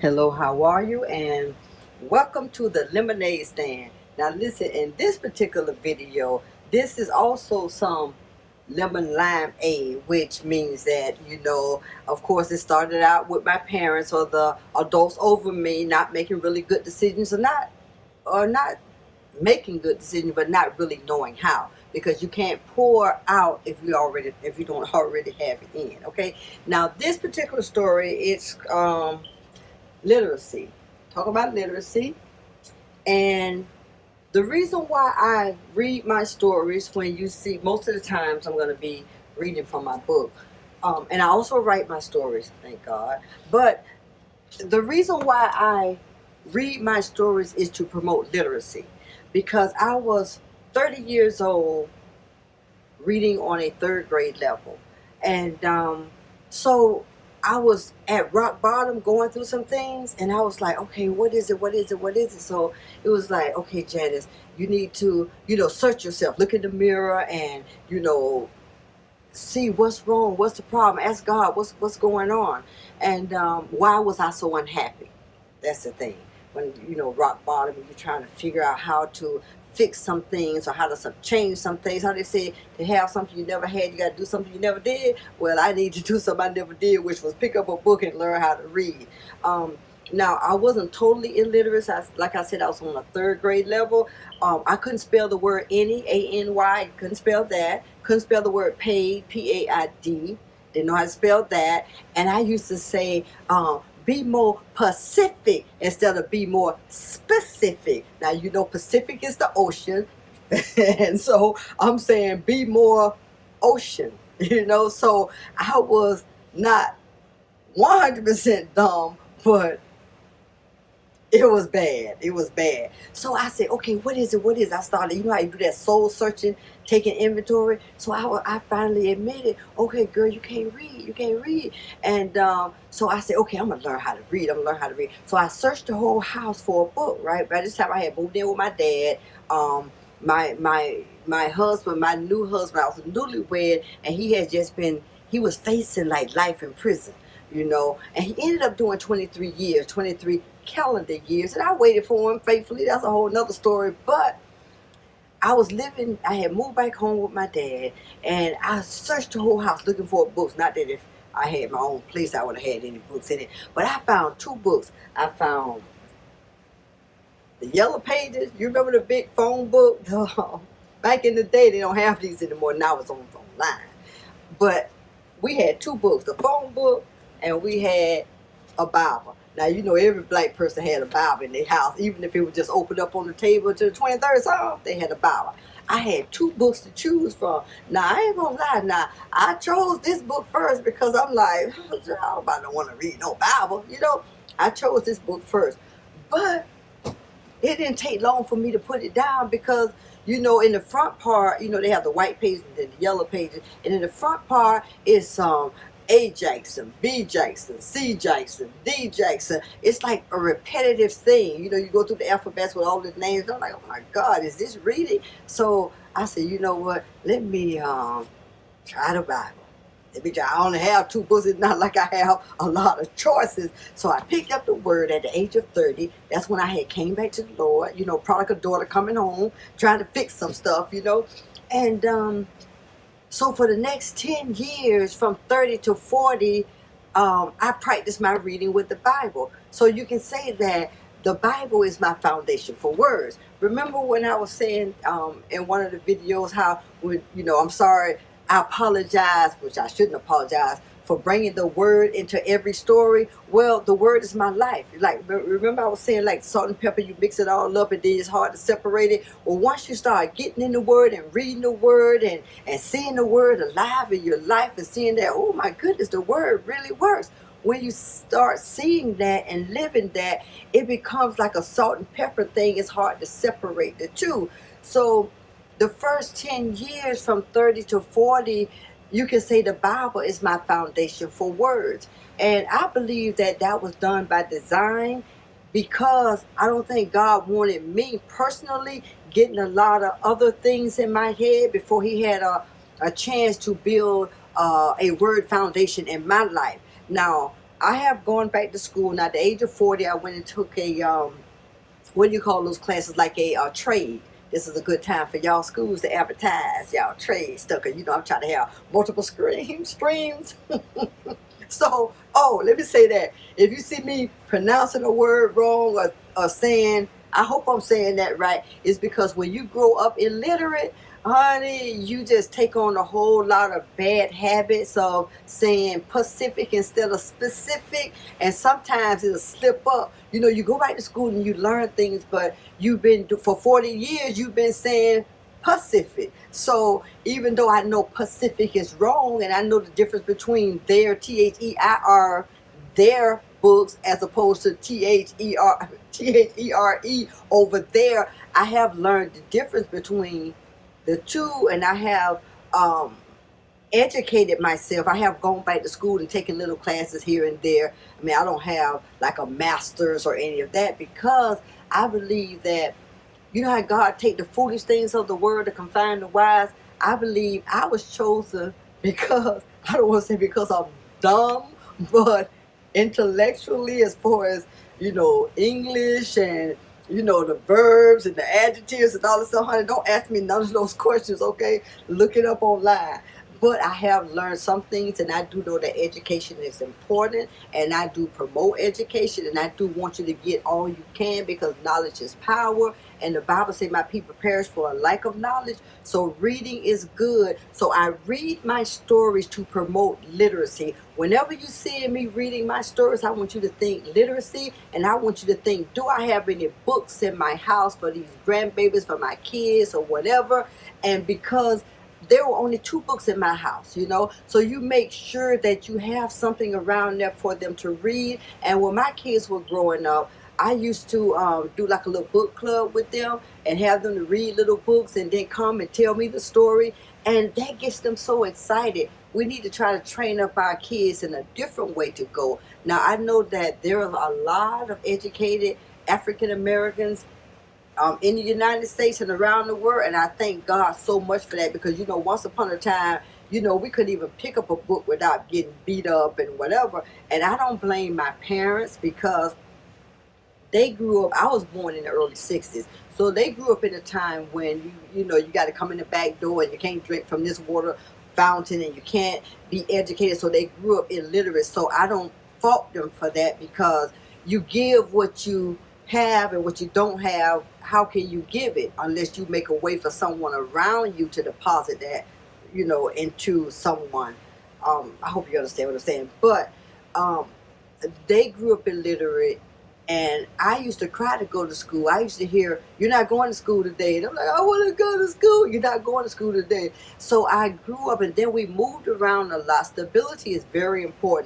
Hello, how are you? And welcome to the lemonade stand. Now, listen, in this particular video, this is also some lemon limeade, which means that, of course, it started out with my parents or the adults over me not making really good decisions or not making good decisions, but not really knowing how. Because you can't pour out if you don't already have it in. Okay. Now, this particular story, it's literacy. Talk about literacy. And the reason why I read my stories, when you see, most of the times I'm going to be reading from my book. And I also write my stories, thank God. But the reason why I read my stories is to promote literacy. Because I was 30 years old reading on a third grade level. And so I was at rock bottom going through some things, and I was like, okay, what is it? What is it? What is it? So it was like, okay, Janice, you need to, search yourself, look in the mirror and, see what's wrong, what's the problem, ask God what's going on. And why was I so unhappy? That's the thing. When rock bottom, and you're trying to figure out how to fix some things or how to change some things. How they say, to have something you never had, you got to do something you never did. Well, I need to do something I never did, which was pick up a book and learn how to read. Now, I wasn't totally illiterate. Like I said, I was on a third grade level. I couldn't spell the word any, A-N-Y. Couldn't spell that. Couldn't spell the word paid, P-A-I-D. Didn't know how to spell that. And I used to say, be more Pacific instead of be more specific. Now, Pacific is the ocean. And so I'm saying be more ocean, So I was not 100% dumb, but it was bad. It was bad. So I said, okay, what is it? What is it? I started, how you do that soul searching, taking inventory. So I finally admitted, okay, girl, you can't read. You can't read. And so I said, okay, I'm going to learn how to read. I'm going to learn how to read. So I searched the whole house for a book, right? By this time I had moved in with my dad. My husband, my new husband, I was newlywed, and he was facing like life in prison. And he ended up doing 23 years, 23 calendar years, and I waited for him faithfully. That's a whole nother story. But I had moved back home with my dad, and I searched the whole house looking for books. Not that if I had my own place, I would have had any books in it. But I found two books. I found the Yellow Pages. You remember the big phone book? Back in the day, they don't have these anymore. Now it's online. But we had two books, the phone book, and we had a Bible. Now, every black person had a Bible in their house. Even if it was just opened up on the table to the 23rd Psalm, they had a Bible. I had two books to choose from. Now, I ain't gonna lie. Now, I chose this book first because I'm like, I don't want to read no Bible. I chose this book first. But it didn't take long for me to put it down because, in the front part, they have the white pages and the yellow pages. And in the front part is A Jackson, B Jackson, C Jackson, D Jackson. It's like a repetitive thing. You go through the alphabets with all the names. I'm like, oh my God, is this reading? So I said, you know what? Let me try the Bible. I only have two books. It's not like I have a lot of choices. So I picked up the Word at the age of 30. That's when I had came back to the Lord. Prodigal daughter coming home, trying to fix some stuff, And so for the next 10 years, from 30 to 40, I practiced my reading with the Bible. So you can say that the Bible is my foundation for words. Remember when I was saying in one of the videos how, I'm sorry, I apologize, which I shouldn't apologize, for bringing the word into every story. Well, the word is my life. Like, remember I was saying, like salt and pepper, you mix it all up and then it's hard to separate it. Well, once you start getting in the word and reading the word and seeing the word alive in your life and seeing that, oh my goodness, the word really works. When you start seeing that and living that, it becomes like a salt and pepper thing. It's hard to separate the two. So the first 10 years from 30 to 40, you can say the Bible is my foundation for words. And I believe that was done by design because I don't think God wanted me personally getting a lot of other things in my head before he had a chance to build a word foundation in my life. Now, I have gone back to school. Now, at the age of 40, I went and took a, what do you call those classes, like a trade. This is a good time for y'all schools to advertise y'all trade stuff, because, I'm trying to have multiple streams. So, let me say that. If you see me pronouncing a word wrong, or saying, I hope I'm saying that right, it's because when you grow up illiterate, honey, you just take on a whole lot of bad habits of saying Pacific instead of specific, and sometimes it'll slip up. You go back to school and you learn things, but for 40 years, you've been saying Pacific. So even though I know Pacific is wrong, and I know the difference between their THEIR, their books, as opposed to THERE over there, I have learned the difference between the two, and I have educated myself. I have gone back to school and taken little classes here and there. I mean, I don't have like a master's or any of that, because I believe that, how God take the foolish things of the world to confine the wise. I believe I was chosen because, I don't want to say because I'm dumb, but intellectually, as far as, English and, the verbs and the adjectives and all this stuff, honey, don't ask me none of those questions, okay? Look it up online. But I have learned some things, and I do know that education is important, and I do promote education, and I do want you to get all you can, because knowledge is power, and the Bible says my people perish for a lack of knowledge. So reading is good. So I read my stories to promote literacy. Whenever you see me reading my stories, I want you to think literacy, and I want you to think, do I have any books in my house for these grandbabies, for my kids, or whatever? And because there were only 2 books in my house, so you make sure that you have something around there for them to read. And when my kids were growing up, I used to do like a little book club with them, and have them to read little books, and then come and tell me the story, and that gets them so excited. We need to try to train up our kids in a different way to go. Now, I know that there are a lot of educated African Americans in the United States and around the world, and I thank God so much for that, because once upon a time, we couldn't even pick up a book without getting beat up and whatever. And I don't blame my parents, because they grew up, I was born in the early 60s, so they grew up in a time when you got to come in the back door, and you can't drink from this water fountain, and you can't be educated. So they grew up illiterate. So I don't fault them for that, because you give what you have, and what you don't have, how can you give it unless you make a way for someone around you to deposit that, into someone. I hope you understand what I'm saying. But they grew up illiterate, and I used to cry to go to school. I used to hear, "You're not going to school today." And I'm like, "I want to go to school." "You're not going to school today." So I grew up, and then we moved around a lot. Stability is very important.